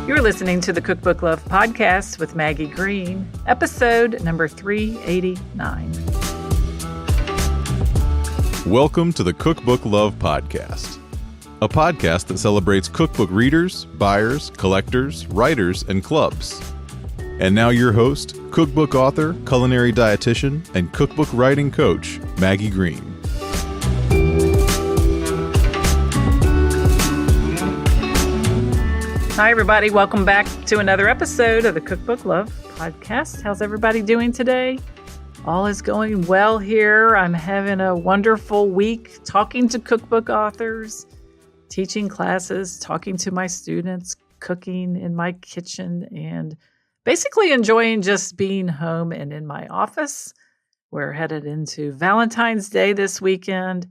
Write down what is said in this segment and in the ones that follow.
You're listening to the Cookbook Love Podcast with Maggie Green, episode number 389. Welcome to the Cookbook Love Podcast, a podcast that celebrates cookbook readers, buyers, collectors, writers, and clubs. And now your host, cookbook author, culinary dietitian, and cookbook writing coach, Maggie Green. Hi, everybody. Welcome back to another episode of the Cookbook Love Podcast. How's everybody doing today? All is going well here. I'm having a wonderful week talking to cookbook authors, teaching classes, talking to my students, cooking in my kitchen, and basically enjoying just being home and in my office. We're headed into Valentine's Day this weekend.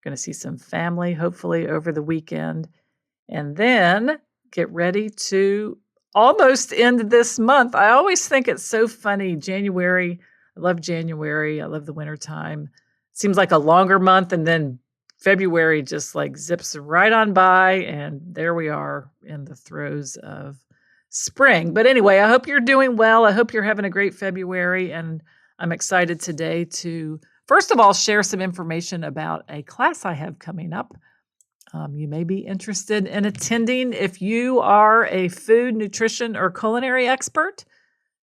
Going to see some family, hopefully, over the weekend. And then get ready to almost end this month. I always think it's so funny. January, I love January. I love the wintertime. Seems like a longer month, and then February just like zips right on by, and there we are in the throes of spring. But anyway, I hope you're doing well. I hope you're having a great February, and I'm excited today to, first of all, share some information about a class I have coming up. You may be interested in attending if you are a food, nutrition, or culinary expert,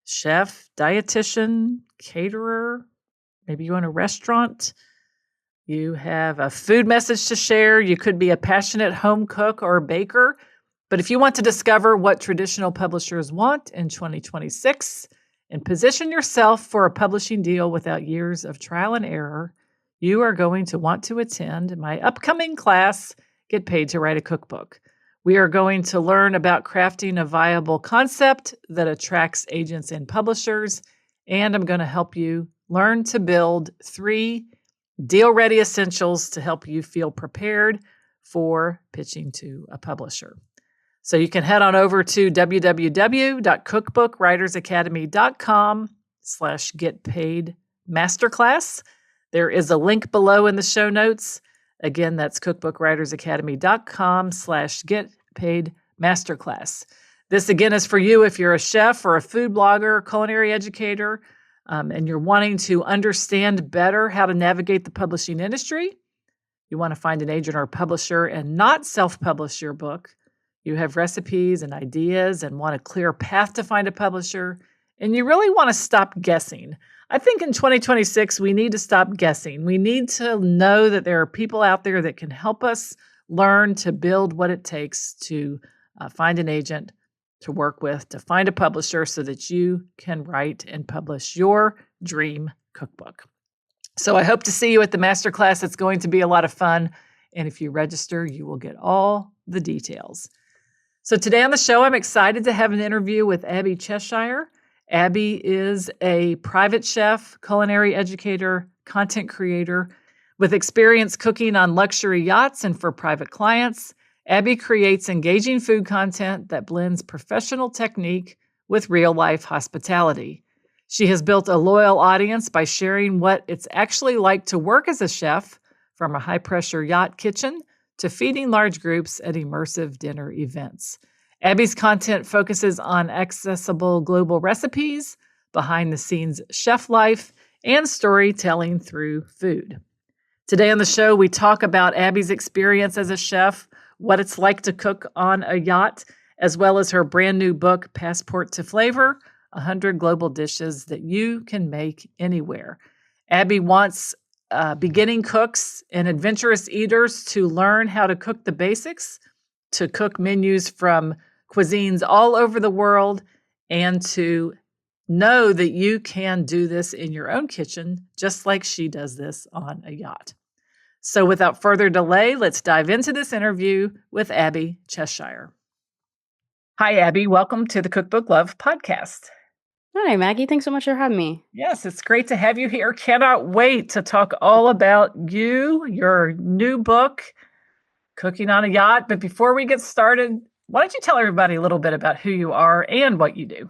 chef, dietitian, caterer, maybe you own a restaurant, you have a food message to share, you could be a passionate home cook or baker. But if you want to discover what traditional publishers want in 2026 and position yourself for a publishing deal without years of trial and error, you are going to want to attend my upcoming class, Get Paid to Write a Cookbook. We are going to learn about crafting a viable concept that attracts agents and publishers, and I'm going to help you learn to build 3 deal-ready essentials to help you feel prepared for pitching to a publisher. So you can head on over to www.cookbookwritersacademy.com/getpaidmasterclass. There is a link below in the show notes. Again, that's cookbookwritersacademy.com/getpaidmasterclass. This, again, is for you if you're a chef or a food blogger, culinary educator, and you're wanting to understand better how to navigate the publishing industry. You want to find an agent or a publisher and not self-publish your book. You have recipes and ideas and want a clear path to find a publisher, and you really want to stop guessing. I think in 2026, we need to stop guessing. We need to know that there are people out there that can help us learn to build what it takes to find an agent to work with, to find a publisher so that you can write and publish your dream cookbook. So I hope to see you at the masterclass. It's going to be a lot of fun. And if you register, you will get all the details. So today on the show, I'm excited to have an interview with Abby Cheshire. Abby is a private chef, culinary educator, content creator with experience cooking on luxury yachts and for private clients. Abby creates engaging food content that blends professional technique with real-life hospitality. She has built a loyal audience by sharing what it's actually like to work as a chef, from a high-pressure yacht kitchen to feeding large groups at immersive dinner events. Abby's content focuses on accessible global recipes, behind-the-scenes chef life, and storytelling through food. Today on the show, we talk about Abby's experience as a chef, what it's like to cook on a yacht, as well as her brand new book, Passport to Flavor, 100 Global Dishes That You Can Make Anywhere. Abby wants beginning cooks and adventurous eaters to learn how to cook the basics, to cook menus from cuisines all over the world, and to know that you can do this in your own kitchen, just like she does this on a yacht. So without further delay, let's dive into this interview with Abby Cheshire. Hi, Abby. Welcome to the Cookbook Love Podcast. Hi, Maggie. Thanks so much for having me. Yes, it's great to have you here. Cannot wait to talk all about you, your new book, Cooking on a Yacht. But before we get started, why don't you tell everybody a little bit about who you are and what you do?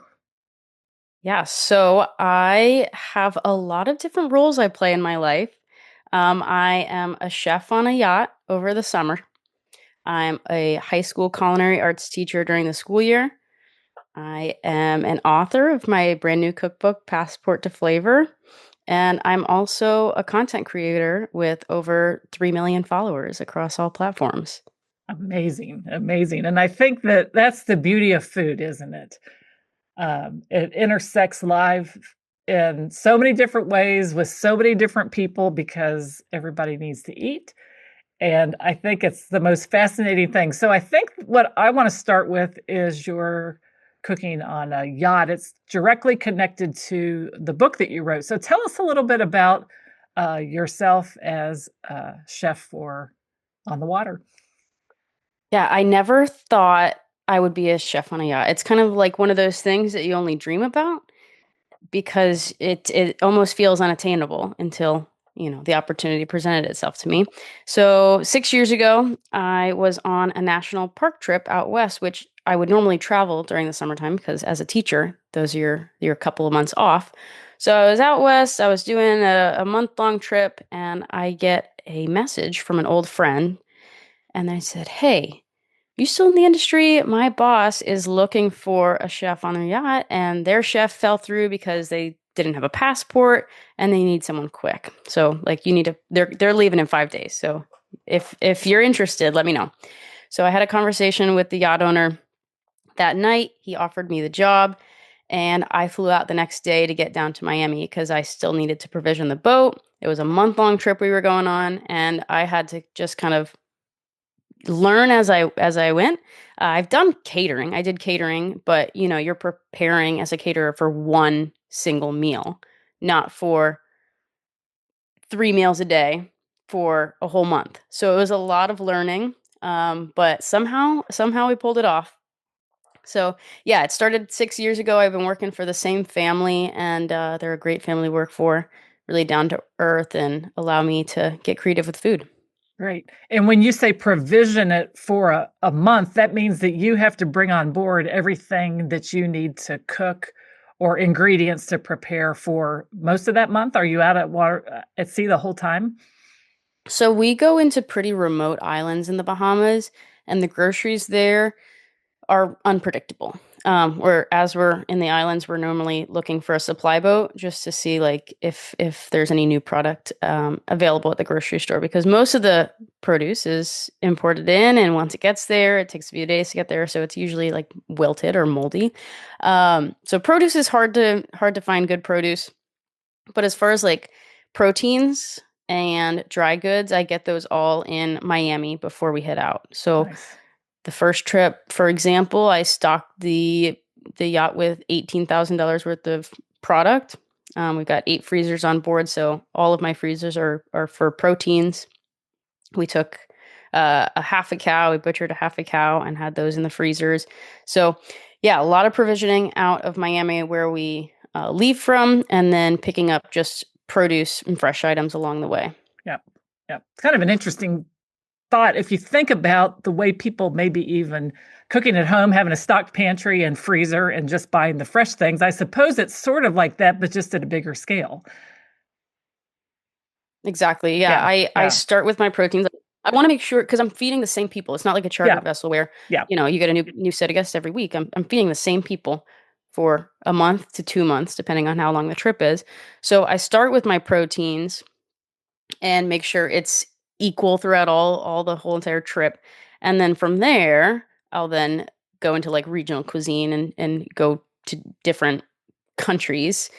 Yeah, so I have a lot of different roles I play in my life. I am a chef on a yacht over the summer. I'm a high school culinary arts teacher during the school year. I am an author of my brand new cookbook, Passport to Flavor. And I'm also a content creator with over 3 million followers across all platforms. Amazing, amazing. And I think that that's the beauty of food, isn't it? It intersects live in so many different ways with so many different people because everybody needs to eat. And I think it's the most fascinating thing. So I think what I want to start with is your cooking on a yacht. It's directly connected to the book that you wrote. So tell us a little bit about yourself as a chef for On the Water. Yeah, I never thought I would be a chef on a yacht. It's kind of like one of those things that you only dream about because it almost feels unattainable until, the opportunity presented itself to me. So 6 years ago, I was on a national park trip out west, which I would normally travel during the summertime because as a teacher, those are your couple of months off. So I was out west, I was doing a month-long trip, and I get a message from an old friend, and I said, "Hey, you still in the industry? My boss is looking for a chef on their yacht, and their chef fell through because they didn't have a passport and they need someone quick. So like you need to they're leaving in 5 days. So if you're interested, let me know." So I had a conversation with the yacht owner that night. He offered me the job, and I flew out the next day to get down to Miami because I still needed to provision the boat. It was a month-long trip we were going on, and I had to just kind of learn as I went. I've done catering. I did catering, but you're preparing as a caterer for one single meal, not for 3 meals a day for a whole month. So it was a lot of learning, but somehow we pulled it off. So yeah, it started 6 years ago. I've been working for the same family, and they're a great family to work for. Really down to earth and allow me to get creative with food. Great. And when you say provision it for a month, that means that you have to bring on board everything that you need to cook or ingredients to prepare for most of that month. Are you out at water at sea the whole time? So we go into pretty remote islands in the Bahamas, and the groceries there are unpredictable. Whereas we're in the islands, we're normally looking for a supply boat just to see like if there's any new product available at the grocery store, because most of the produce is imported in, and once it gets there, it takes a few days to get there, so it's usually like wilted or moldy. So produce is hard to find good produce. But as far as like proteins and dry goods, I get those all in Miami before we head out. So Nice. the first trip, for example, I stocked the yacht with $18,000 worth of product. We've got 8 freezers on board, so all of my freezers are for proteins. We took a half a cow, we butchered a half a cow and had those in the freezers. So yeah, a lot of provisioning out of Miami where we leave from, and then picking up just produce and fresh items along the way. Yeah. Yeah. It's kind of an interesting thought if you think about the way people maybe even cooking at home, having a stocked pantry and freezer and just buying the fresh things. I suppose it's sort of like that, but just at a bigger scale. Exactly. Yeah. Yeah. I Yeah. start with my proteins. I want to make sure because I'm feeding the same people. It's not like a Yeah. chartered vessel where, Yeah. you get a new set of guests every week. I'm feeding the same people for a month to 2 months, depending on how long the trip is. So I start with my proteins and make sure it's equal throughout all the whole entire trip. And then from there, I'll then go into like regional cuisine and go to different countries.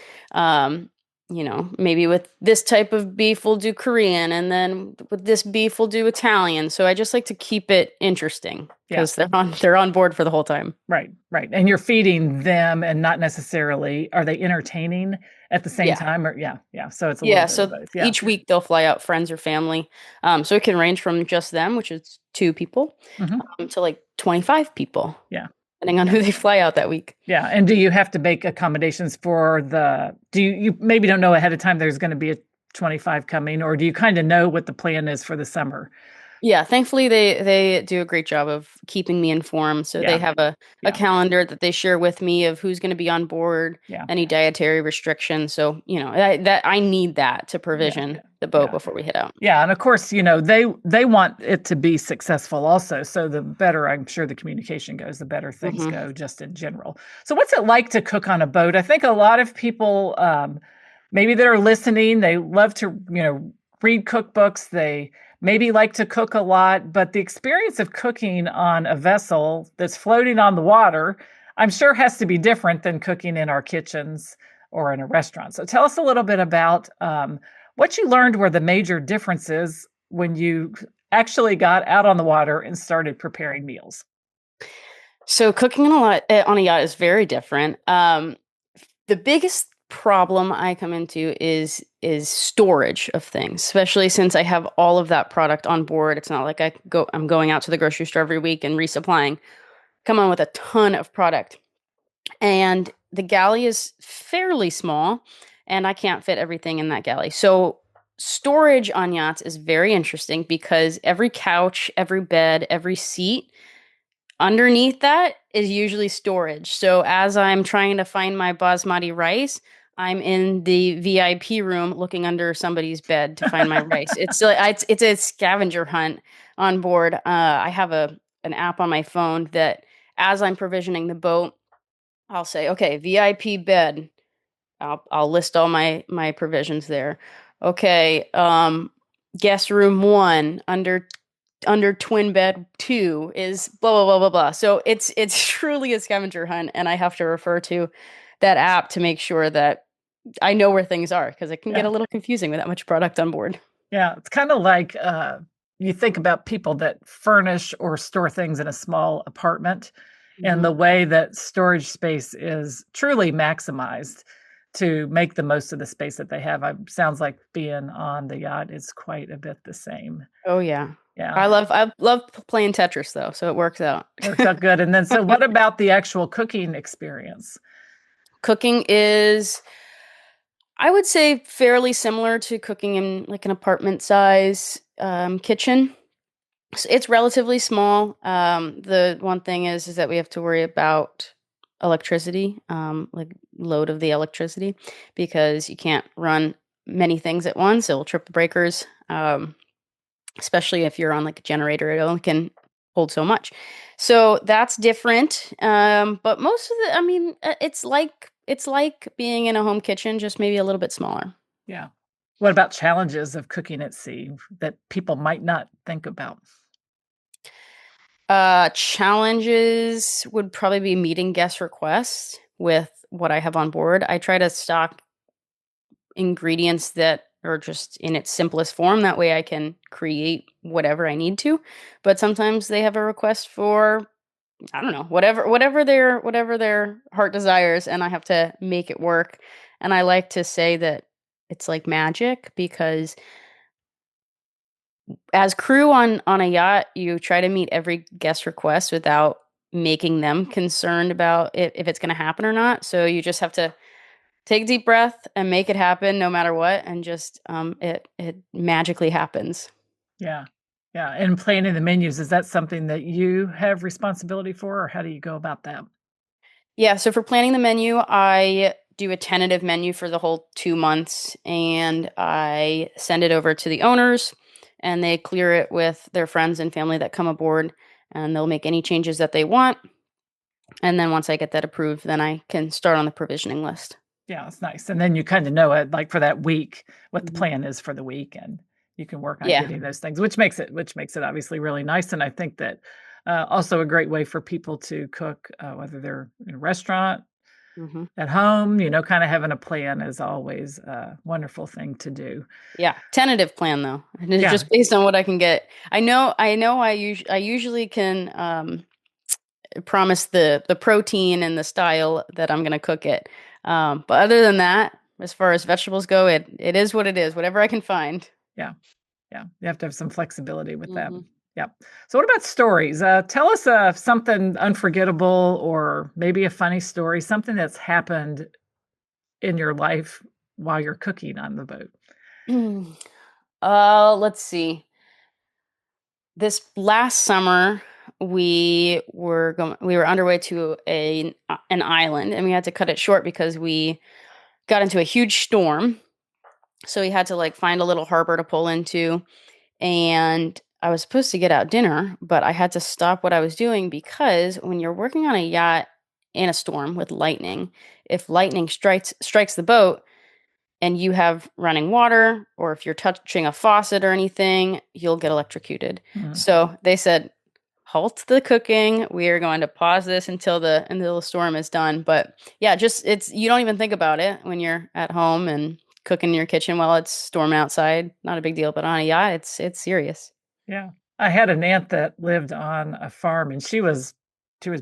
Maybe with this type of beef we'll do Korean, and then with this beef we'll do Italian. So I just like to keep it interesting Yeah. because they're on board for the whole time. Right. Right. And you're feeding them and not necessarily, are they entertaining at the same Yeah. time? Or yeah. Yeah. So it's a little Yeah. bit of So both. Yeah. each week they'll fly out friends or family. So it can range from just them, which is 2 people, Mhm. to like 25 people, Yeah. depending on who they fly out that week. Yeah. And do you have to make accommodations for you maybe don't know ahead of time there's going to be a 25 coming, or do you kind of know what the plan is for the summer? Yeah, thankfully they do a great job of keeping me informed. So they Yeah. have a Yeah. calendar that they share with me of who's going to be on board, Yeah. any dietary restrictions. So, that I need that to Yeah. provision the boat Yeah. before we head out. Yeah, and of course, they want it to be successful also. So the better I'm sure the communication goes, the better things Hmm. go just in general. So what's it like to cook on a boat? I think a lot of people maybe that are listening, they love to, read cookbooks. They maybe like to cook a lot, but the experience of cooking on a vessel that's floating on the water, I'm sure has to be different than cooking in our kitchens or in a restaurant. So tell us a little bit about what you learned were the major differences when you actually got out on the water and started preparing meals. So cooking on a yacht is very different. The biggest problem I come into is storage of things, especially since I have all of that product on board. It's not like I'm going out to the grocery store every week and resupplying. Come on with a ton of product. And the galley is fairly small, and I can't fit everything in that galley. So storage on yachts is very interesting because every couch, every bed, every seat underneath that is usually storage. So as I'm trying to find my basmati rice, I'm in the VIP room looking under somebody's bed to find my rice. It's a scavenger hunt on board. I have an app on my phone that as I'm provisioning the boat, I'll say, okay, VIP bed. I'll list all my provisions there. Okay, guest room 1 under twin bed 2 is blah blah blah blah blah. So it's truly a scavenger hunt, and I have to refer to that app to make sure that I know where things are because it can get Yeah. a little confusing with that much product on board. Yeah. It's kind of like you think about people that furnish or store things in a small apartment and Hmm. the way that storage space is truly maximized to make the most of the space that they have. Sounds like being on the yacht is quite a bit the same. Oh yeah, Yeah. I love playing Tetris though, so it works out. Works out good. And then, so what about the actual cooking experience? Cooking is, I would say, fairly similar to cooking in like an apartment size kitchen. It's relatively small. The one thing is that we have to worry about electricity, like load of the electricity, because you can't run many things at once. It'll trip the breakers, especially if you're on like a generator. It only can hold so much. So that's different. But most of the, I mean, it's like being in a home kitchen, just maybe a little bit smaller. Yeah. What about challenges of cooking at sea that people might not think about? Challenges would probably be meeting guest requests with what I have on board. I try to stock ingredients that are just in its simplest form. That way I can create whatever I need to. But sometimes they have a request for, I don't know, whatever their heart desires, and I have to make it work. And I like to say that it's like magic because as crew on a yacht, you try to meet every guest request without making them concerned about if it's going to happen or not. So you just have to take a deep breath and make it happen no matter what, and just it magically happens. Yeah. Yeah. And planning the menus, is that something that you have responsibility for, or how do you go about that? Yeah, so for planning the menu, I do a tentative menu for the whole 2 months, and I send it over to the owners, and they clear it with their friends and family that come aboard, and they'll make any changes that they want. And then once I get that approved, then I can start on the provisioning list. Yeah, it's nice. And then you kind of know it like for that week, what the Mhm. plan is for the week, and you can work on Yeah. getting those things, which makes it obviously really nice. And I think that also a great way for people to cook, whether they're in a restaurant, Hmm. at home, kind of having a plan is always a wonderful thing to do. Yeah. Tentative plan though. And it's Yeah. just based on what I can get. I usually can promise the protein and the style that I'm gonna cook it. But other than that, as far as vegetables go, it is what it is, whatever I can find. Yeah. Yeah, you have to have some flexibility with that. Hmm. Yep. So what about stories? Tell us something unforgettable or maybe a funny story, something that's happened in your life while you're cooking on the boat. Let's see. This last summer, we were underway to an island, and we had to cut it short because we got into a huge storm. So we had to like find a little harbor to pull into, and I was supposed to get out dinner, but I had to stop what I was doing because when you're working on a yacht in a storm with lightning, if lightning strikes the boat and you have running water, or if you're touching a faucet or anything, you'll get electrocuted. Mm. So they said, halt the cooking. We are going to pause this until the storm is done. But yeah, just it's you don't even think about it when you're at home and cooking in your kitchen while it's storming outside. Not a big deal, but on a yacht, it's serious. Yeah. I had an aunt that lived on a farm, and she was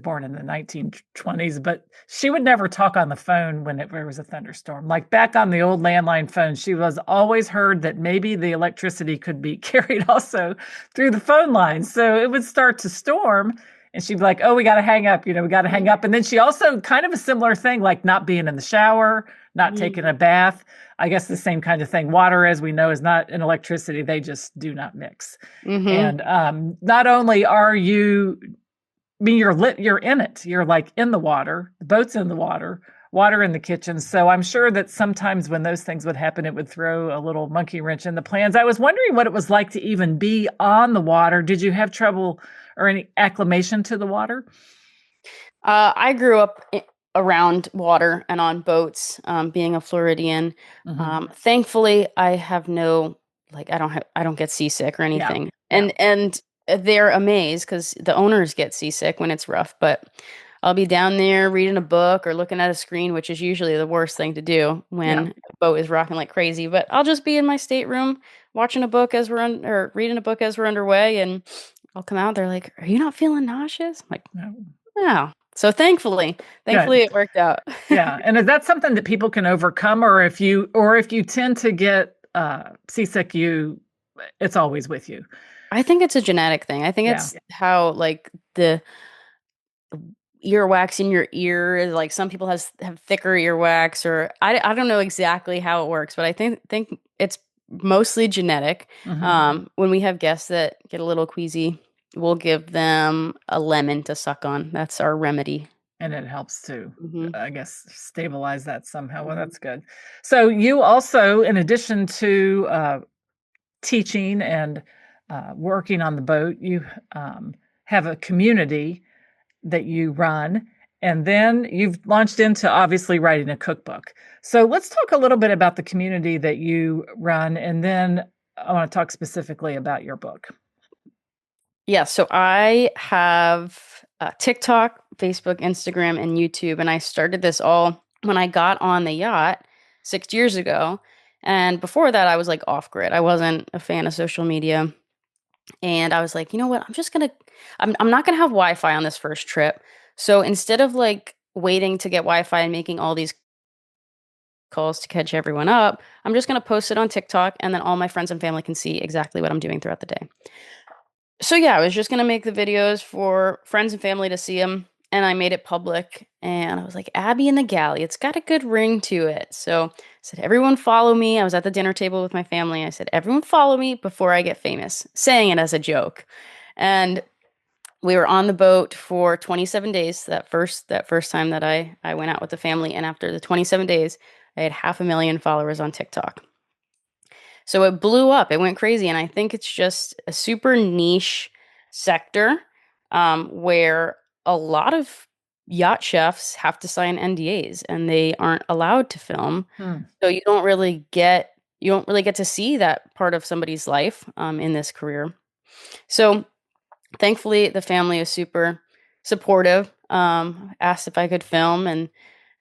born in the 1920s, but she would never talk on the phone when there was a thunderstorm. Like back on the old landline phone, she was always heard that maybe the electricity could be carried also through the phone lines. So it would start to storm, and she'd be like, "Oh, we got to hang up. We got to hang up." And then she also kind of a similar thing, like not being in the shower, not taking a bath. I guess the same kind of thing. Water, as we know, is not an electricity. They just do not mix. Mm-hmm. And not only are you, I mean, you're in it. You're like in the water. The boat's in the water. Water in the kitchen. So I'm sure that sometimes when those things would happen, it would throw a little monkey wrench in the plans. I was wondering what it was like to even be on the water. Did you have trouble or any acclimation to the water? I grew up around water and on boats, being a Floridian. Hmm. Thankfully, I have no I don't get seasick or Yeah. anything, Yeah. and they're amazed because the owners get seasick when it's rough. But I'll be down there reading a book or looking at a screen, which is usually the worst thing to do Yeah. when a boat is rocking like crazy. But I'll just be in my stateroom watching a book as or reading a book as we're underway, and I'll come out. They're like, "Are you not feeling nauseous?" I'm like, No. yeah. So thankfully Good. it worked out. Yeah. And is that something that people can overcome, or if you tend to get seasick, it's always with you? I think it's a genetic thing. I think Yeah. it's how like the earwax in your ear is like some people have thicker earwax or I don't know exactly how it works, but I think it's mostly genetic. Hmm. When we have guests that get a little queasy, we'll give them a lemon to suck on. That's our remedy. And it helps to, Hmm. I guess, stabilize that somehow. Well, Hmm. that's good. So you also, in addition to teaching and working on the boat, you have a community that you run, and then you've launched into obviously writing a cookbook. So let's talk a little bit about the community that you run, and then I want to talk specifically about your book. Yeah, so I have TikTok, Facebook, Instagram, and YouTube, and I started this all when I got on the yacht 6 years ago. And before that, I was like off grid. I wasn't a fan of social media, and I was like, you know what? I'm not gonna have Wi-Fi on this first trip. So instead of like waiting to get Wi-Fi and making all these calls to catch everyone up, I'm just gonna post it on TikTok, and then all my friends and family can see exactly what I'm doing throughout the day. So yeah, I was just gonna make the videos for friends and family to see them, and I made it public. And I was like, Abby in the Galley, it's got a good ring to it. So I said, everyone follow me. I was at the dinner table with my family. I said, everyone follow me before I get famous, saying it as a joke. And we were on the boat for 27 days. That first time that I went out with the family, and after the 27 days, I had 500,000 followers on TikTok. So it blew up. It went crazy. And I think it's just a super niche sector where a lot of yacht chefs have to sign NDAs and they aren't allowed to film. Hmm. So you don't really get to see that part of somebody's life in this career. So thankfully the family is super supportive. Asked if I could film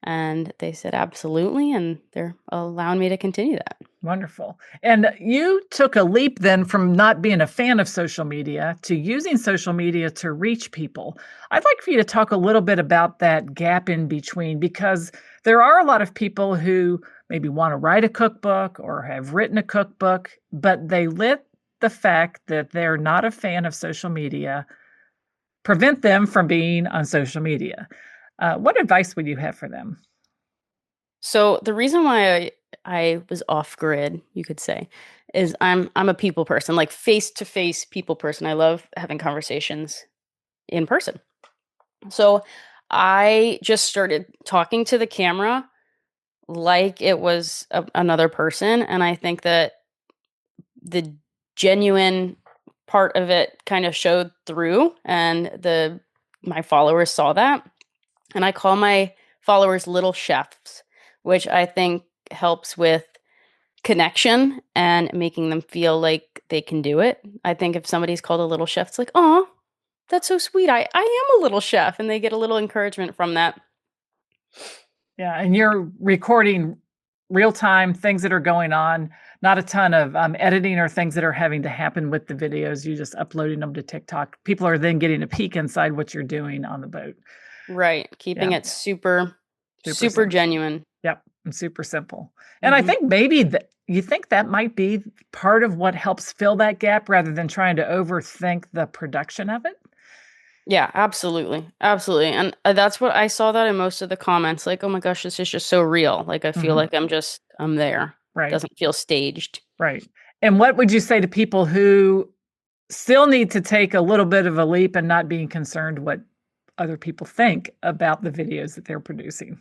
and they said absolutely, and they're allowing me to continue that. Wonderful. And you took a leap then from not being a fan of social media to using social media to reach people. I'd like for you to talk a little bit about that gap in between, because there are a lot of people who maybe want to write a cookbook or have written a cookbook, but they let the fact that they're not a fan of social media prevent them from being on social media. What advice would you have for them? So the reason why I was off grid, you could say, is I'm a people person, like face to face people person. I love having conversations in person. So I just started talking to the camera like it was another person, and I think that the genuine part of it kind of showed through, and the my followers saw that. And I call my followers little chefs, which I think helps with connection and making them feel like they can do it. I think if somebody's called a little chef, it's like, oh, that's so sweet. I am a little chef. And they get a little encouragement from that. Yeah, and you're recording real time things that are going on, not a ton of editing or things that are having to happen with the videos. You just uploading them to TikTok. People are then getting a peek inside what you're doing on the boat. Right. Keeping Yeah. it super Simple. genuine. Yep, and super simple. And I think maybe you think that might be part of what helps fill that gap rather than trying to overthink the production of it. Yeah, absolutely. Absolutely. And that's what I saw that in most of the comments, like, oh my gosh, this is just so real. Like, I feel like I'm there. Right. Doesn't feel staged. Right. And what would you say to people who still need to take a little bit of a leap and not being concerned what other people think about the videos that they're producing?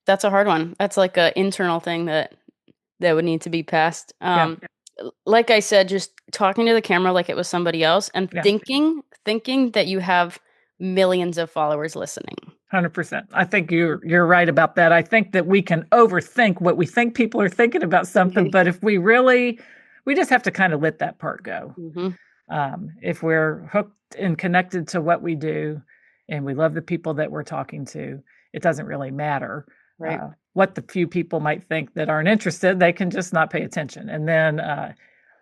That's a hard one. That's like an internal thing that would need to be passed. Like I said, just talking to the camera like it was somebody else, and thinking that you have millions of followers listening. 100%. I think you're right about that. I think that we can overthink what we think people are thinking about something, but if we just have to kind of let that part go. If we're hooked and connected to what we do, and we love the people that we're talking to, it doesn't really matter. Right. What the few people might think that aren't interested, they can just not pay attention. And then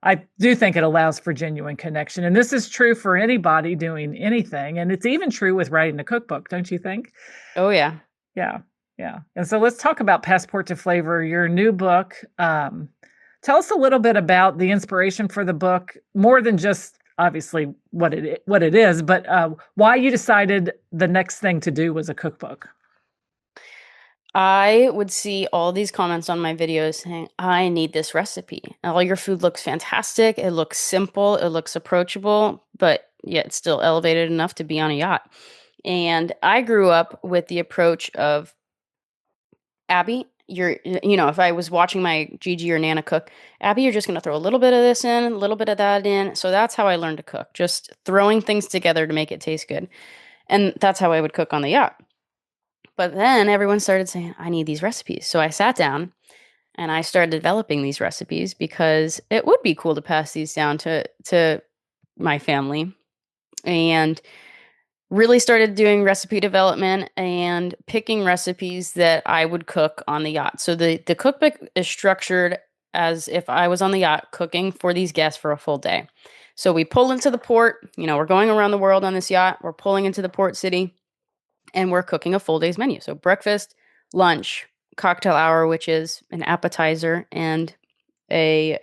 I do think it allows for genuine connection. And this is true for anybody doing anything. And it's even true with writing a cookbook, don't you think? Oh, yeah. Yeah. Yeah. And so let's talk about Passport to Flavor, your new book. Tell us a little bit about the inspiration for the book, more than just obviously what it is, but why you decided the next thing to do was a cookbook. I would see all these comments on my videos saying, I need this recipe. All your food looks fantastic. It looks simple. It looks approachable, but yet still elevated enough to be on a yacht. And I grew up with the approach of, Abby, if I was watching my Gigi or Nana cook, Abby, you're just going to throw a little bit of this in, a little bit of that in. So that's how I learned to cook, just throwing things together to make it taste good. And that's how I would cook on the yacht. But then everyone started saying, I need these recipes. So I sat down and I started developing these recipes because it would be cool to pass these down to my family, and really started doing recipe development and picking recipes that I would cook on the yacht. So the cookbook is structured as if I was on the yacht cooking for these guests for a full day. So we pull into the port, we're going around the world on this yacht. We're pulling into the port city. And we're cooking a full day's menu. So breakfast, lunch, cocktail hour, which is an appetizer and a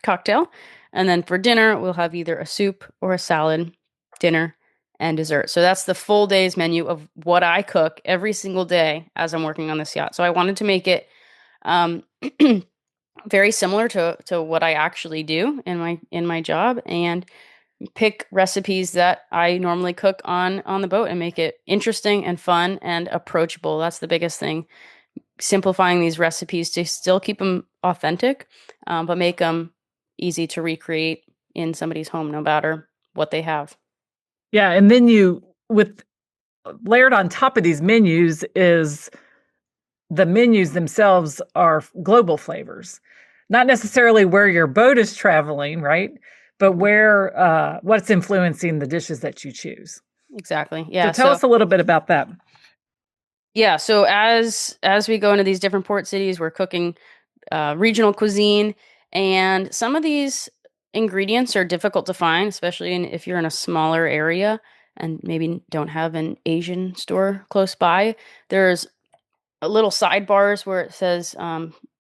cocktail. And then for dinner, we'll have either a soup or a salad, dinner, and dessert. So that's the full day's menu of what I cook every single day as I'm working on this yacht. So I wanted to make it very similar to what I actually do in my job, and pick recipes that I normally cook on the boat and make it interesting and fun and approachable. That's the biggest thing. Simplifying these recipes to still keep them authentic, but make them easy to recreate in somebody's home, no matter what they have. Yeah, and then with layered on top of these menus is the menus themselves are global flavors, not necessarily where your boat is traveling, right? But where what's influencing the dishes that you choose. Exactly. Yeah. So tell us a little bit about that. Yeah. So as we go into these different port cities, we're cooking regional cuisine, and some of these ingredients are difficult to find, especially if you're in a smaller area and maybe don't have an Asian store close by. There's a little sidebars where it says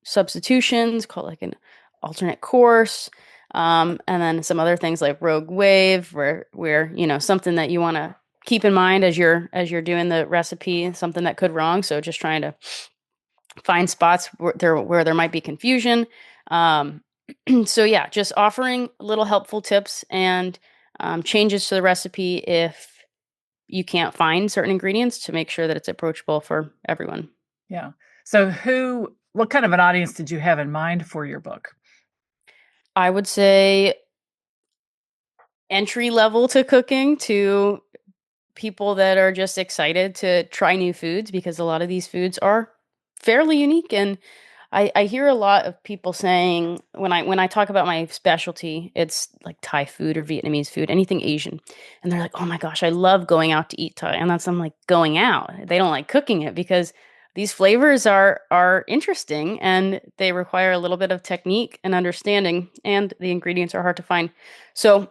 substitutions, called like an alternate course. And then some other things like Rogue Wave, where something that you want to keep in mind as you're doing the recipe, something that could wrong. So just trying to find spots where there might be confusion. So yeah, just offering little helpful tips and changes to the recipe if you can't find certain ingredients to make sure that it's approachable for everyone. Yeah. So what kind of an audience did you have in mind for your book? I would say entry level to cooking, to people that are just excited to try new foods, because a lot of these foods are fairly unique. And I hear a lot of people saying, when I talk about my specialty, it's like Thai food or Vietnamese food, anything Asian. And they're like, "Oh my gosh, I love going out to eat Thai." And I'm like, going out. They don't like cooking it because these flavors are interesting and they require a little bit of technique and understanding, and the ingredients are hard to find. So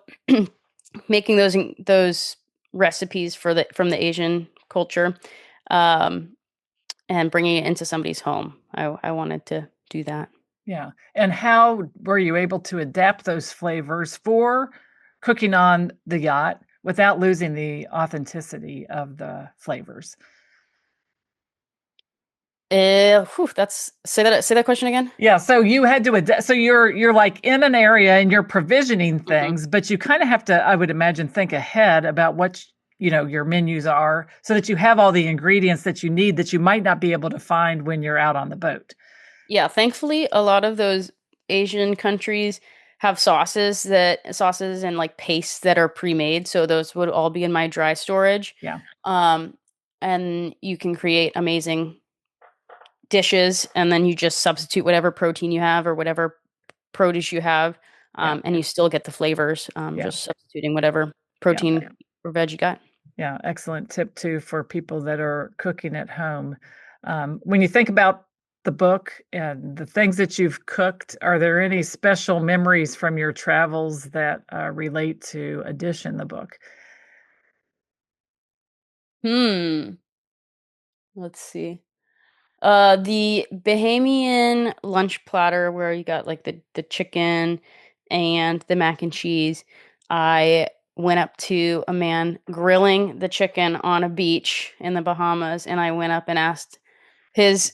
making those recipes from the Asian culture, um, and bringing it into somebody's home. I wanted to do that. Yeah. And how were you able to adapt those flavors for cooking on the yacht without losing the authenticity of the flavors? That's say that question again. Yeah, so you had to adapt. So you're like in an area and you're provisioning Mhm. things, but you kind of have to, I would imagine, think ahead about what your menus are, so that you have all the ingredients that you need that you might not be able to find when you're out on the boat. Yeah, thankfully, a lot of those Asian countries have sauces and like pastes that are pre-made, so those would all be in my dry storage. Yeah, Um, and you can create amazing dishes, and then you just substitute whatever protein you have or whatever produce you have, yeah, and you still get the flavors, yeah, just substituting whatever yeah, protein or veg you got. yeah. Excellent tip too for people that are cooking at home. When you think about the book and the things that you've cooked, are there any special memories from your travels that relate to a dish in the book? Hmm. Let's see. The Bahamian lunch platter where you got like the chicken and the mac and cheese. I went up to a man grilling the chicken on a beach in the Bahamas, and I went up and asked his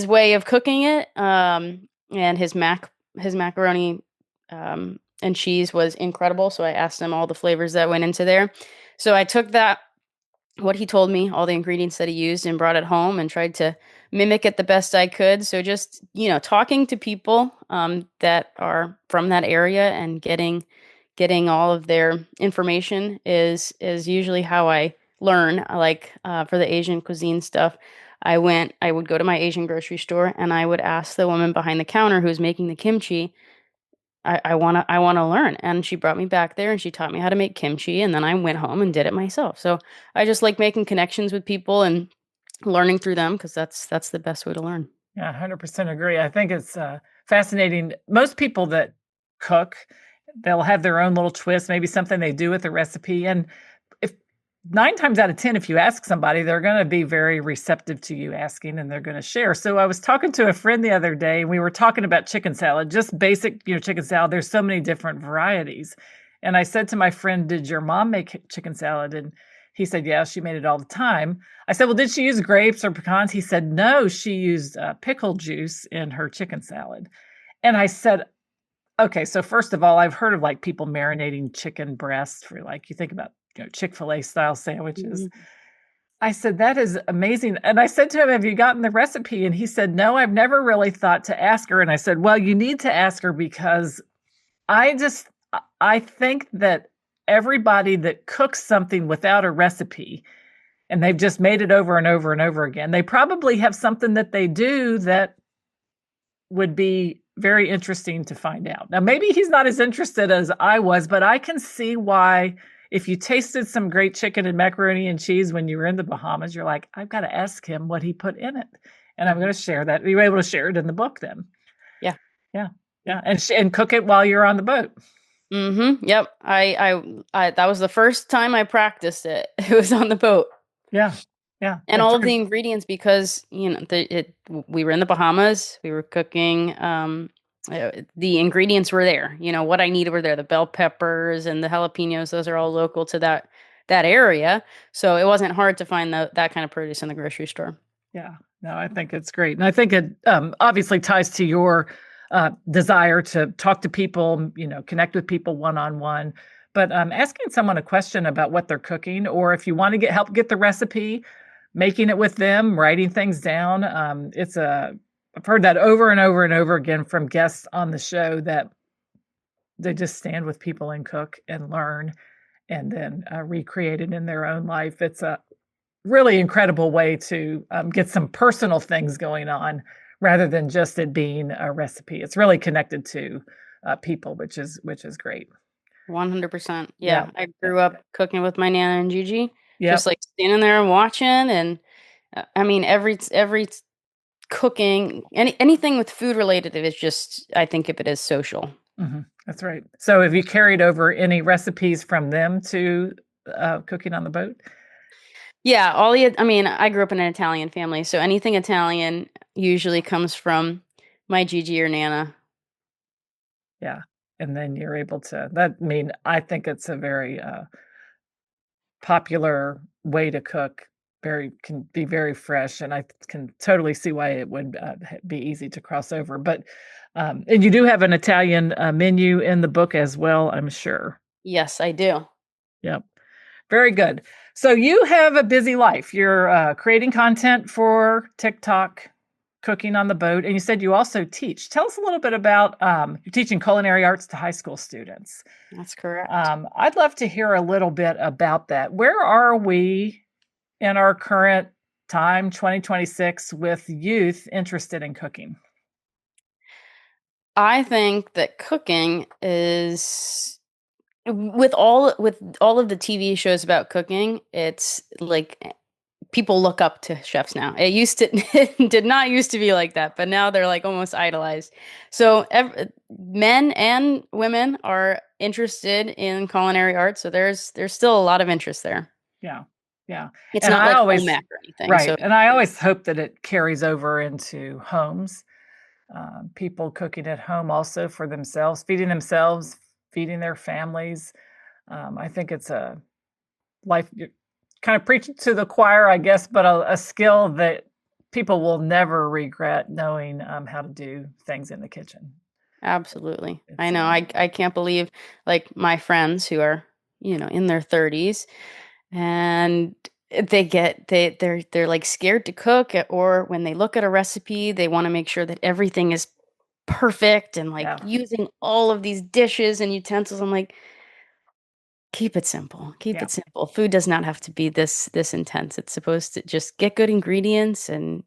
way of cooking it. And his macaroni and cheese was incredible. So I asked him all the flavors that went into there. So I took that, what he told me, all the ingredients that he used, and brought it home and tried to mimic it the best I could. So just, talking to people that are from that area and getting all of their information is usually how I learn. Like for the Asian cuisine stuff, I would go to my Asian grocery store and I would ask the woman behind the counter who's making the kimchi, I wanna learn. And she brought me back there and she taught me how to make kimchi, and then I went home and did it myself. So I just like making connections with people and learning through them, because that's the best way to learn. Yeah, 100% agree. I think it's fascinating. Most people that cook, they'll have their own little twist, maybe something they do with the recipe. And if 9 times out of 10, if you ask somebody, they're going to be very receptive to you asking and they're going to share. So I was talking to a friend the other day and we were talking about chicken salad, just basic, chicken salad. There's so many different varieties. And I said to my friend, "Did your mom make chicken salad?" And he said, "Yeah, she made it all the time." I said, "Well, did she use grapes or pecans?" He said, "No, she used pickle juice in her chicken salad." And I said, "Okay, so first of all, I've heard of like people marinating chicken breasts for, like, you think about, Chick-fil-A style sandwiches." Mhm. I said, "That is amazing." And I said to him, "Have you gotten the recipe?" And he said, "No, I've never really thought to ask her." And I said, "Well, you need to ask her, because I think that everybody that cooks something without a recipe and they've just made it over and over and over again, they probably have something that they do that would be very interesting to find out." Now, maybe he's not as interested as I was, but I can see why, if you tasted some great chicken and macaroni and cheese when you were in the Bahamas, you're like, "I've got to ask him what he put in it." And I'm Mhm. going to share that. You were able to share it in the book then. Yeah. Yeah. Yeah. And cook it while you're on the boat. Yep. That was the first time I practiced it. It was on the boat. Yeah. Yeah. And At all of the first. ingredients, because we were in the Bahamas, we were cooking. The ingredients were there. What I needed were there. The bell peppers and the jalapenos; those are all local to that area. So it wasn't hard to find that kind of produce in the grocery store. Yeah. No, I think it's great. And I think it obviously ties to your desire to talk to people, connect with people one-on-one. But asking someone a question about what they're cooking, or if you want to help get the recipe, making it with them, writing things down. I've heard that over and over and over again from guests on the show that they just stand with people and cook and learn and then recreate it in their own life. It's a really incredible way to get some personal things going on rather than just it being a recipe. It's really connected to people, which is great. 100%. Yeah. Yeah, I grew up cooking with my Nana and Gigi, just Yep. like standing there and watching. And I mean, every cooking, anything with food related, it is just, I think of it as social. That's right. So have you carried over any recipes from them to cooking on the boat? Yeah, I mean, I grew up in an Italian family, so anything Italian usually comes from my Gigi or Nana. Yeah. And then you're able to, I think it's a very popular way to cook. Can be very fresh, and I can totally see why it would be easy to cross over. But and you do have an Italian menu in the book as well, I'm sure. Yes, I do. Yep, very good. So you have a busy life. You're creating content for TikTok, cooking on the boat, and you said you also teach. Tell us a little bit about you're teaching culinary arts to high school students. That's correct. I'd love to hear a little bit about that. Where are we in our current time, 2026, with youth interested in cooking? I think that cooking is with all of the TV shows about cooking, it's like people look up to chefs now. It did not used to be like that, but now they're like almost idolized. So men and women are interested in culinary arts, so there's still a lot of interest there. Yeah. Yeah. It's And not I like always home ec or anything. right, So and I always hope that it carries over into homes. People cooking at home also for themselves, feeding their families. I think it's a life you're kind of preaching to the choir, I guess, but a skill that people will never regret knowing how to do things in the kitchen. absolutely. I It's know. I can't believe like my friends who are, in their 30s and they're like scared to cook or when they look at a recipe, they want to make sure that everything is perfect and like yeah, using all of these dishes and utensils. I'm like, keep it simple. Keep yeah, it simple. Food does not have to be this intense. It's supposed to just get good ingredients and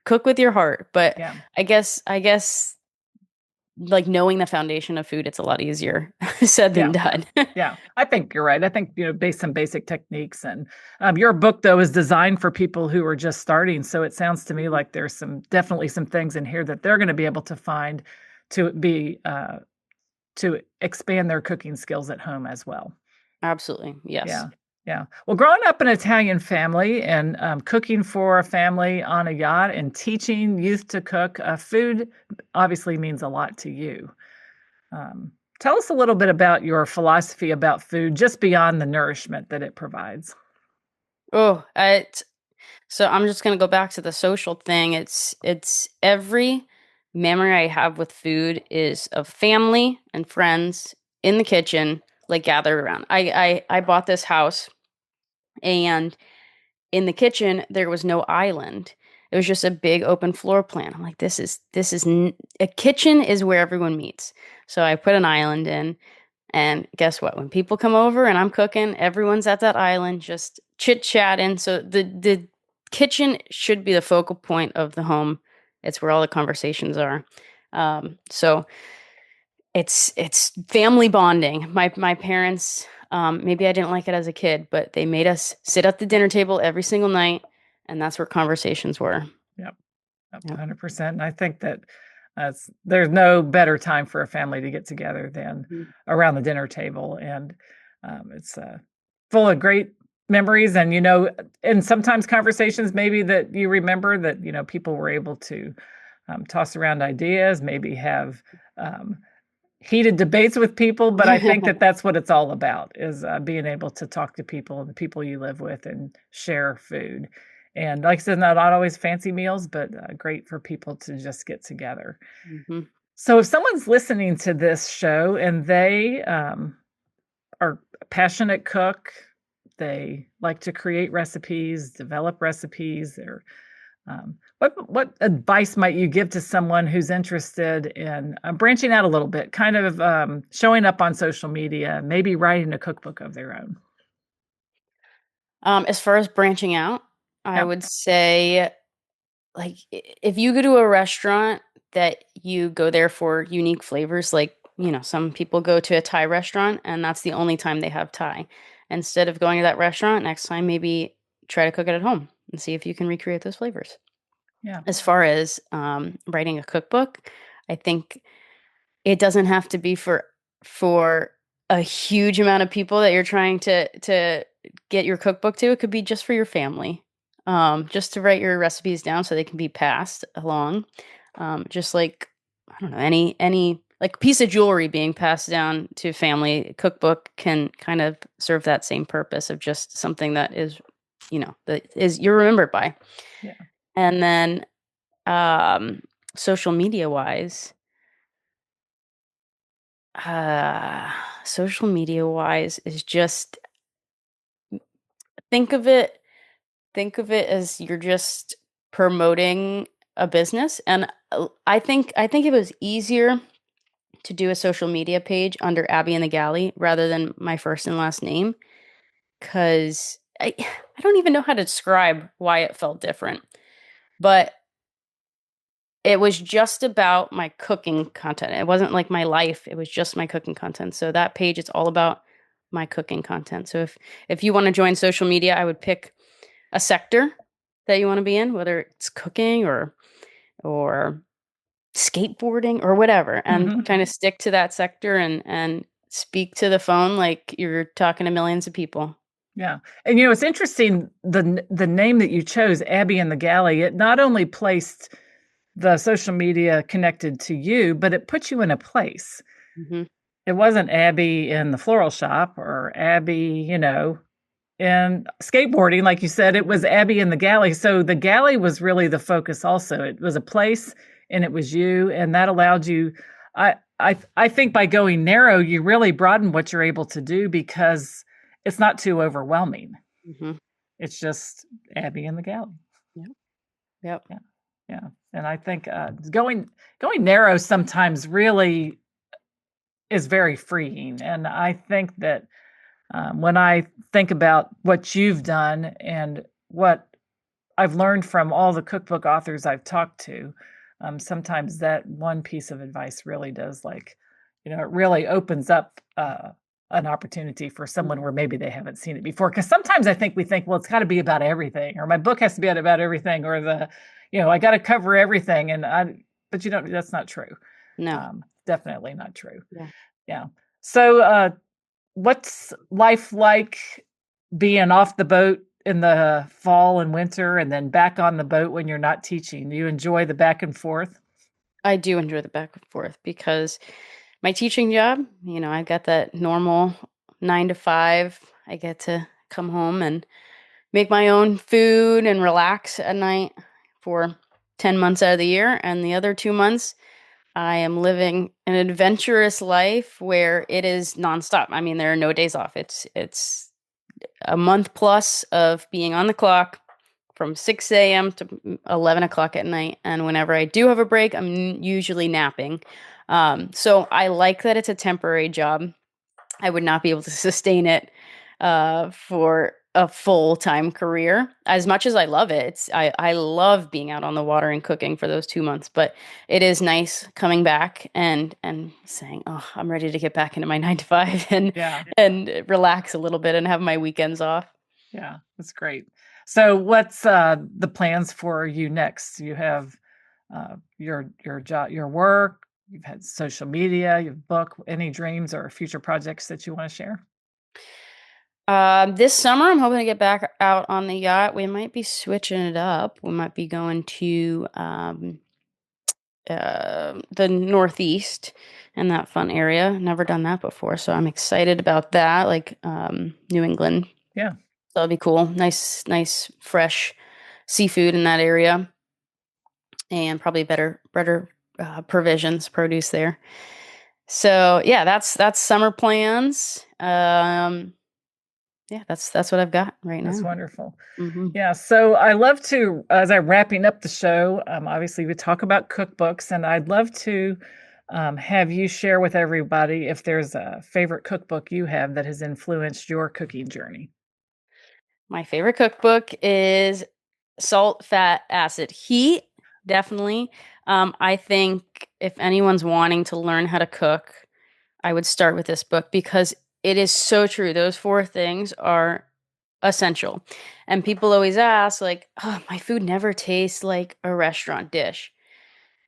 cook with your heart. But yeah. I guess like knowing the foundation of food, it's a lot easier said than Yeah, done. yeah. I think you're right. I think, based on basic techniques and your book though is designed for people who are just starting. So it sounds to me like there's definitely some things in here that they're going to be able to find to be to expand their cooking skills at home as well. Absolutely. Yes. Yeah. Yeah. Well, growing up in an Italian family and cooking for a family on a yacht and teaching youth to cook, food obviously means a lot to you. Um, Tell us a little bit about your philosophy about food, just beyond the nourishment that it provides. Oh, so I'm just gonna go back to the social thing. It's every memory I have with food is of family and friends in the kitchen, like gathered around. I bought this house and in the kitchen there was no island. It was just a big open floor plan. I'm like, a kitchen is where everyone meets. So I put an island in, and guess what? When people come over and I'm cooking, everyone's at that island just chit chatting. So the kitchen should be the focal point of the home. It's where all the conversations are. So it's family bonding. My parents, maybe I didn't like it as a kid, but they made us sit at the dinner table every single night, and that's where conversations were. Yep, yep, Yep. 100%. And I think that there's no better time for a family to get together than Mhm. around the dinner table, and it's full of great memories. And and sometimes conversations maybe that you remember that people were able to toss around ideas, maybe have heated debates with people, but I think that that's what it's all about is being able to talk to people and the people you live with and share food. And like I said, not always fancy meals, but great for people to just get together. Mhm. So if someone's listening to this show and they are a passionate cook, they like to create recipes, develop recipes, or what advice might you give to someone who's interested in branching out a little bit, kind of showing up on social media, maybe writing a cookbook of their own? As far as branching out, I Yeah. would say, like, if you go to a restaurant that you go there for unique flavors, like, some people go to a Thai restaurant and that's the only time they have Thai. Instead of going to that restaurant, next time maybe try to cook it at home and see if you can recreate those flavors. Yeah. As far as writing a cookbook, I think it doesn't have to be for a huge amount of people that you're trying to get your cookbook to. It could be just for your family. Just to write your recipes down so they can be passed along. Just like, I don't know, any like piece of jewelry being passed down to family. Cookbook can kind of serve that same purpose of just something that is, that is you're remembered by. Yeah. And then um social media wise, uh social media wise is just think of it think of it as you're just promoting a business. And I think it was easier to do a social media page under Abby and the Galley rather than my first and last name, cuz I don't even know how to describe why it felt different. But it was just about my cooking content. It wasn't like my life. It was just my cooking content. So that page, it's all about my cooking content. So if you want to join social media, I would pick a sector that you want to be in, whether it's cooking or skateboarding or whatever, and Mhm. kind of stick to that sector and speak to the phone like you're talking to millions of people. Yeah. And it's interesting, the name that you chose, Abby and the Galley, it not only placed the social media connected to you, but it put you in a place. Hmm. It wasn't Abby in the floral shop or Abby, in skateboarding, like you said, it was Abby in the Galley. So the Galley was really the focus also. It was a place and it was you, and that allowed you. I think by going narrow, you really broaden what you're able to do because it's not too overwhelming. Hmm. It's just Abby in the Galley. Yep. Yep. Yeah. Yeah. And I think going narrow sometimes really is very freeing. And I think that when I think about what you've done and what I've learned from all the cookbook authors I've talked to, sometimes that one piece of advice really does, like, it really opens up an opportunity for someone where maybe they haven't seen it before. Because sometimes I think we think, well, it's got to be about everything, or my book has to be about everything, or I got to cover everything, but that's not true. No. Definitely not true. Yeah. Yeah. So, what's life like being off the boat in the fall and winter and then back on the boat when you're not teaching? Do you enjoy the back and forth? I do enjoy the back and forth because my teaching job, I've got that normal 9 to 5. I get to come home and make my own food and relax at night for 10 months out of the year. And the other 2 months, I am living an adventurous life where it is nonstop. I mean, there are no days off. It's a month plus of being on the clock from 6 a.m. to 11 o'clock at night. And whenever I do have a break, I'm usually napping. So I like that it's a temporary job. I would not be able to sustain it for a full-time career. As much as I love it, I love being out on the water and cooking for those 2 months. But it is nice coming back and saying, "Oh, I'm ready to get back into my 9 to 5 and Yeah. and relax a little bit and have my weekends off." Yeah, that's great. So what's the plans for you next? You have your job, your work, you've had social media, your book, any dreams or future projects that you want to share? This summer, I'm hoping to get back out on the yacht. We might be switching it up. We might be going to the Northeast and that fun area. Never done that before, so I'm excited about that. Like New England, Yeah. that'll be cool. Nice, nice, fresh seafood in that area, and probably better provisions, produce there. So yeah, that's summer plans. Yeah, that's what I've got right That's now. wonderful. Hmm. Yeah. So I love to, as I'm wrapping up the show, obviously we talk about cookbooks, and I'd love to have you share with everybody if there's a favorite cookbook you have that has influenced your cooking journey. My favorite cookbook is Salt, Fat, Acid, Heat. Definitely. I think if anyone's wanting to learn how to cook, I would start with this book because it is so true. Those four things are essential. And people always ask, like, oh, my food never tastes like a restaurant dish.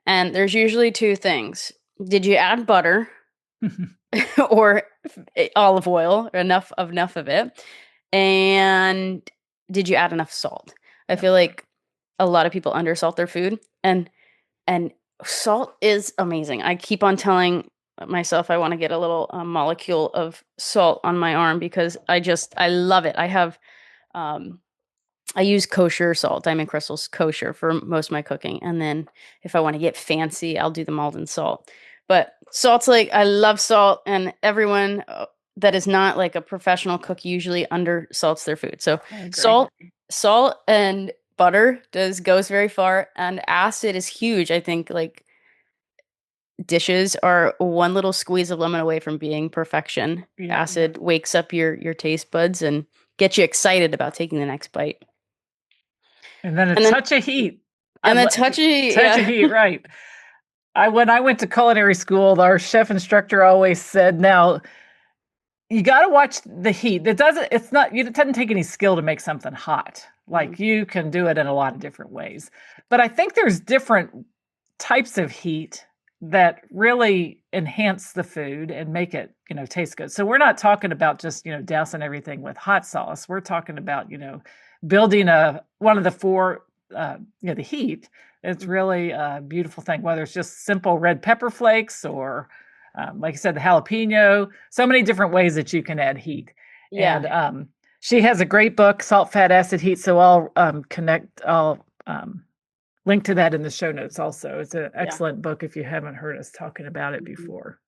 And there's usually two things. Did you add butter or olive oil, enough of it? And did you add enough salt? I Yep. feel like a lot of people undersalt their food, and salt is amazing. I keep on telling myself I want to get a little molecule of salt on my arm because I love it. Um, I use kosher salt, Diamond Crystal's kosher for most of my cooking. And then if I want to get fancy, I'll do the Malden salt. But salt's like, I love salt, and everyone that is not like a professional cook usually undersalts their food. So I agree. salt and butter goes very far, and acid is huge. I think like dishes are one little squeeze of lemon away from being perfection. Yeah. Acid wakes up your taste buds and gets you excited about taking the next bite. And then a And then touch of heat. and the touchy, Touch of yeah. heat, right. When I went to culinary school, our chef instructor always said, now you got to watch the heat. It doesn't take any skill to make something hot. Like you can do it in a lot of different ways. But I think there's different types of heat that really enhance the food and make it, taste good. So we're not talking about just, dousing everything with hot sauce. We're talking about, building one of the four, the heat. It's really a beautiful thing, whether it's just simple red pepper flakes or like I said, the jalapeno, so many different ways that you can add heat. Yeah. And she has a great book, Salt, Fat, Acid, Heat. So I'll link to that in the show notes also. It's an excellent book if you haven't heard us talking about it before.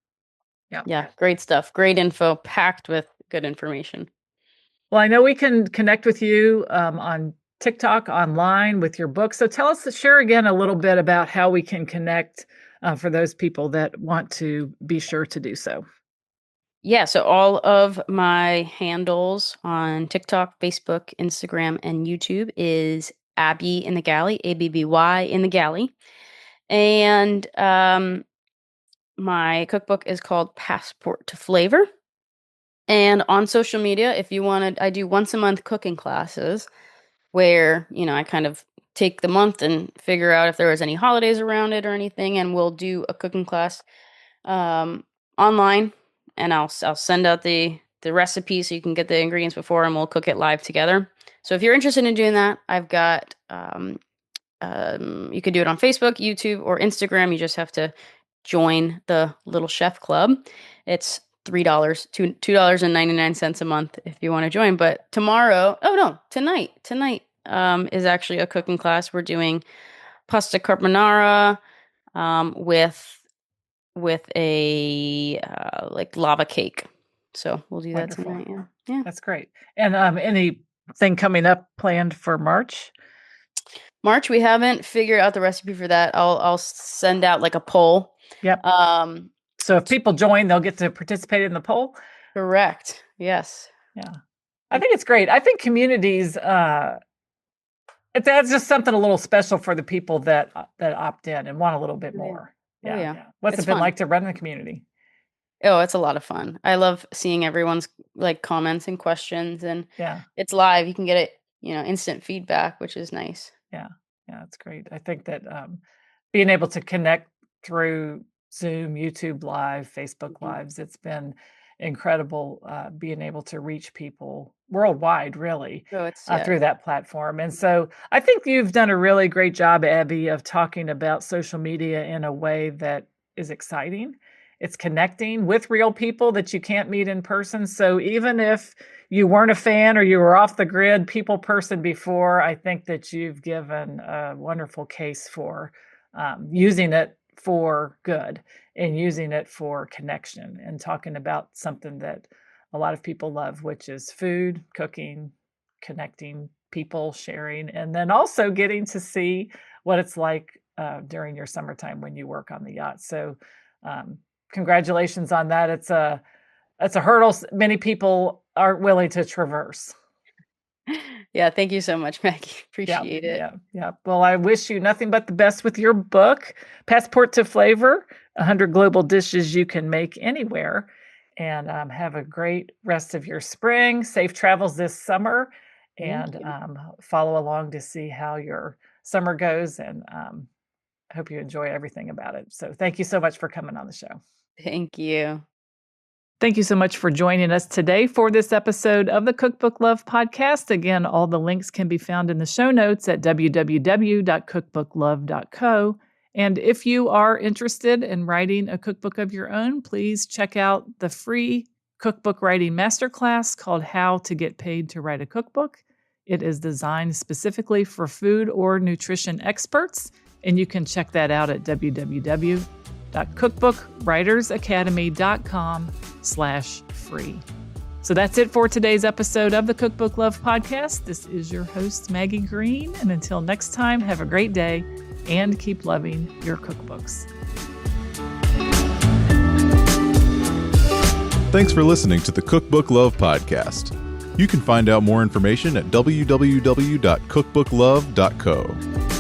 Yeah. Yeah, great stuff. Great info, packed with good information. Well, I know we can connect with you on TikTok, online with your book. So share again a little bit about how we can connect for those people that want to be sure to do so. Yeah, so all of my handles on TikTok, Facebook, Instagram, and YouTube is Abby in the Galley, ABBY in the Galley. And my cookbook is called Passport to Flavor. And on social media, if you wanted, I do once a month cooking classes where, I kind of take the month and figure out if there was any holidays around it or anything, and we'll do a cooking class online, and I'll send out the recipe so you can get the ingredients before, and we'll cook it live together. So if you're interested in doing that, I've got you can do it on Facebook, YouTube, or Instagram. You just have to join the Little Chef Club. It's $3, $2.99 a month if you want to join. But tonight is actually a cooking class. We're doing pasta carbonara with a like lava cake. So we'll do Wonderful. that tonight. Yeah. That's great. And anything coming up planned for March? March, we haven't figured out the recipe for that. I'll send out like a poll. Yep. So if people join, they'll get to participate in the poll? Correct. Yes. Yeah. I think it's great. I think communities, it's just something a little special for the people that opt in and want a little bit more. Yeah. What's it been like to run the community? Oh, it's a lot of fun. I love seeing everyone's like comments and questions, and it's live. You can get it, instant feedback, which is nice. Yeah. It's great. I think that being able to connect through Zoom, YouTube Live, Facebook Lives, it's been incredible being able to reach people worldwide, really, through that platform. And so I think you've done a really great job, Abby, of talking about social media in a way that is exciting. It's connecting with real people that you can't meet in person. So even if you weren't a fan or you were off the grid people person before, I think that you've given a wonderful case for using it for good and using it for connection and talking about something that a lot of people love, which is food, cooking, connecting people, sharing, and then also getting to see what it's like during your summertime when you work on the yacht. So congratulations on that. It's a hurdle many people aren't willing to traverse. Yeah, thank you so much, Maggie. Appreciate it. Yeah. Well, I wish you nothing but the best with your book, Passport to Flavor, 100 Global Dishes You Can Make Anywhere. And have a great rest of your spring. Safe travels this summer. And follow along to see how your summer goes. And I hope you enjoy everything about it. So thank you so much for coming on the show. Thank you. Thank you so much for joining us today for this episode of the Cookbook Love Podcast. Again, all the links can be found in the show notes at www.cookbooklove.co. And if you are interested in writing a cookbook of your own, please check out the free cookbook writing masterclass called How to Get Paid to Write a Cookbook. It is designed specifically for food or nutrition experts, and you can check that out at www.cookbookwritersacademy.com/free. So that's it for today's episode of the Cookbook Love Podcast. This is your host, Maggie Green. And until next time, have a great day and keep loving your cookbooks. Thanks for listening to the Cookbook Love Podcast. You can find out more information at www.cookbooklove.co.